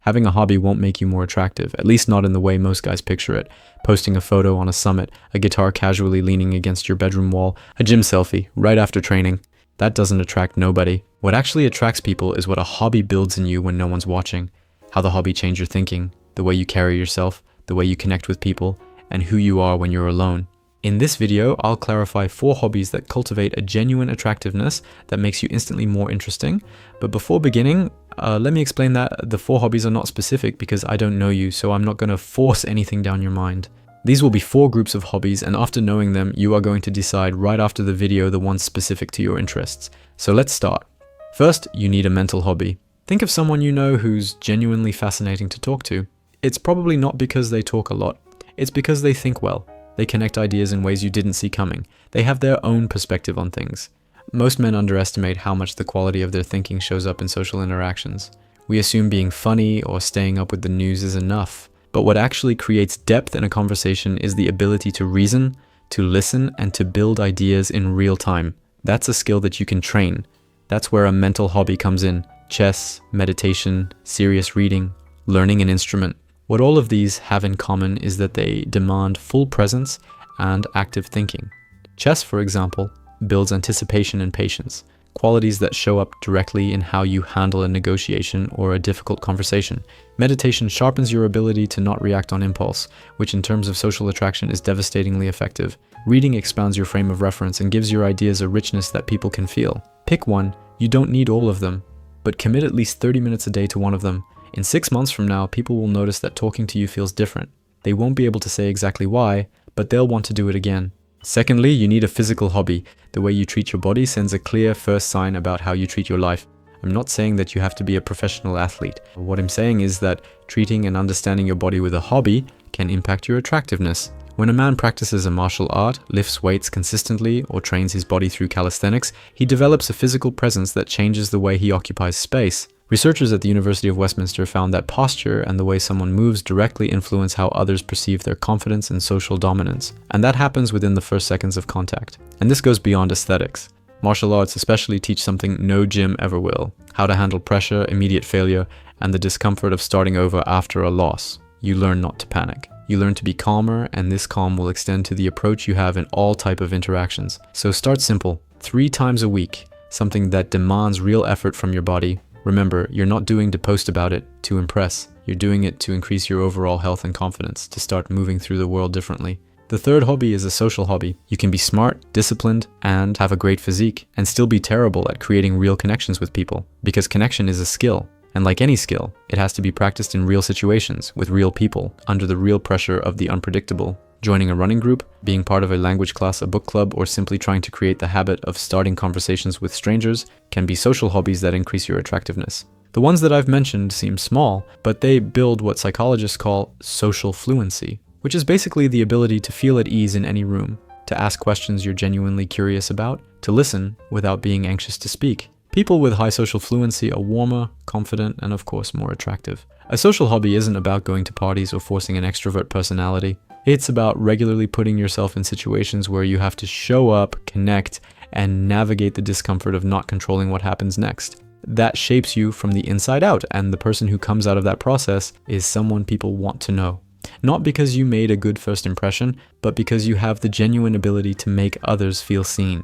Having a hobby won't make you more attractive, at least not in the way most guys picture it. Posting a photo on a summit, a guitar casually leaning against your bedroom wall, a gym selfie right after training. That doesn't attract nobody. What actually attracts people is what a hobby builds in you when no one's watching. How the hobby changed your thinking, the way you carry yourself, the way you connect with people, and who you are when you're alone. In this video, I'll clarify 4 hobbies that cultivate a genuine attractiveness that makes you instantly more interesting. But before beginning, let me explain that the 4 hobbies are not specific because I don't know you, so I'm not going to force anything down your mind. These will be 4 groups of hobbies, and after knowing them, you are going to decide right after the video the ones specific to your interests. So let's start. First, you need a mental hobby. Think of someone you know who's genuinely fascinating to talk to. It's probably not because they talk a lot. It's because they think well. They connect ideas in ways you didn't see coming. They have their own perspective on things. Most men underestimate how much the quality of their thinking shows up in social interactions. We assume being funny or staying up with the news is enough. But what actually creates depth in a conversation is the ability to reason, to listen, and to build ideas in real time. That's a skill that you can train. That's where a mental hobby comes in. Chess, meditation, serious reading, learning an instrument. What all of these have in common is that they demand full presence and active thinking. Chess, for example, builds anticipation and patience, qualities that show up directly in how you handle a negotiation or a difficult conversation. Meditation sharpens your ability to not react on impulse, which in terms of social attraction is devastatingly effective. Reading expands your frame of reference and gives your ideas a richness that people can feel. Pick one, you don't need all of them, but commit at least 30 minutes a day to one of them. In 6 months from now, people will notice that talking to you feels different. They won't be able to say exactly why, but they'll want to do it again. Secondly, you need a physical hobby. The way you treat your body sends a clear first sign about how you treat your life. I'm not saying that you have to be a professional athlete. What I'm saying is that treating and understanding your body with a hobby can impact your attractiveness. When a man practices a martial art, lifts weights consistently, or trains his body through calisthenics, he develops a physical presence that changes the way he occupies space. Researchers at the University of Westminster found that posture and the way someone moves directly influence how others perceive their confidence and social dominance. And that happens within the first seconds of contact. And this goes beyond aesthetics. Martial arts especially teach something no gym ever will: how to handle pressure, immediate failure, and the discomfort of starting over after a loss. You learn not to panic. You learn to be calmer, and this calm will extend to the approach you have in all type of interactions. So start simple. 3 times a week, something that demands real effort from your body. Remember, you're not doing to post about it, to impress. You're doing it to increase your overall health and confidence, to start moving through the world differently. The third hobby is a social hobby. You can be smart, disciplined, and have a great physique, and still be terrible at creating real connections with people. Because connection is a skill. And like any skill, it has to be practiced in real situations, with real people, under the real pressure of the unpredictable. Joining a running group, being part of a language class, a book club, or simply trying to create the habit of starting conversations with strangers can be social hobbies that increase your attractiveness. The ones that I've mentioned seem small, but they build what psychologists call social fluency, which is basically the ability to feel at ease in any room, to ask questions you're genuinely curious about, to listen without being anxious to speak. People with high social fluency are warmer, confident, and of course more attractive. A social hobby isn't about going to parties or forcing an extrovert personality. It's about regularly putting yourself in situations where you have to show up, connect, and navigate the discomfort of not controlling what happens next. That shapes you from the inside out, and the person who comes out of that process is someone people want to know. Not because you made a good first impression, but because you have the genuine ability to make others feel seen.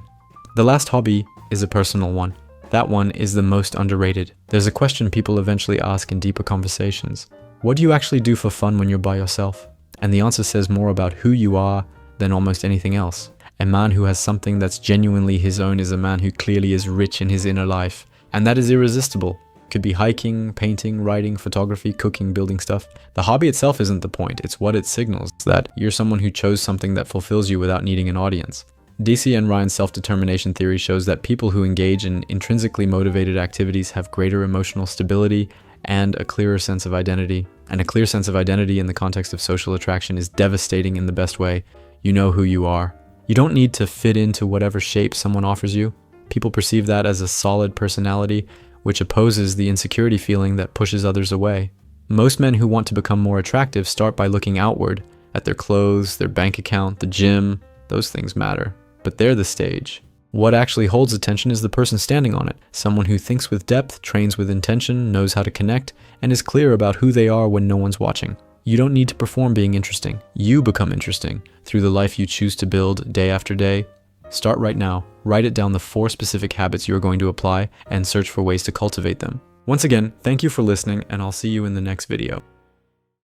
The last hobby is a personal one. That one is the most underrated. There's a question people eventually ask in deeper conversations. What do you actually do for fun when you're by yourself? And the answer says more about who you are than almost anything else. A man who has something that's genuinely his own is a man who clearly is rich in his inner life. And that is irresistible. Could be hiking, painting, writing, photography, cooking, building stuff. The hobby itself isn't the point, it's what it signals, that you're someone who chose something that fulfills you without needing an audience. DC and Ryan's self-determination theory shows that people who engage in intrinsically motivated activities have greater emotional stability and a clearer sense of identity. And a clear sense of identity in the context of social attraction is devastating in the best way. You know who you are. You don't need to fit into whatever shape someone offers you. People perceive that as a solid personality, which opposes the insecurity feeling that pushes others away. Most men who want to become more attractive start by looking outward, at their clothes, their bank account, the gym. Those things matter, but they're the stage. What actually holds attention is the person standing on it, someone who thinks with depth, trains with intention, knows how to connect, and is clear about who they are when no one's watching. You don't need to perform being interesting. You become interesting through the life you choose to build day after day. Start right now. Write it down, the 4 specific habits you are going to apply, and search for ways to cultivate them. Once again, thank you for listening, and I'll see you in the next video.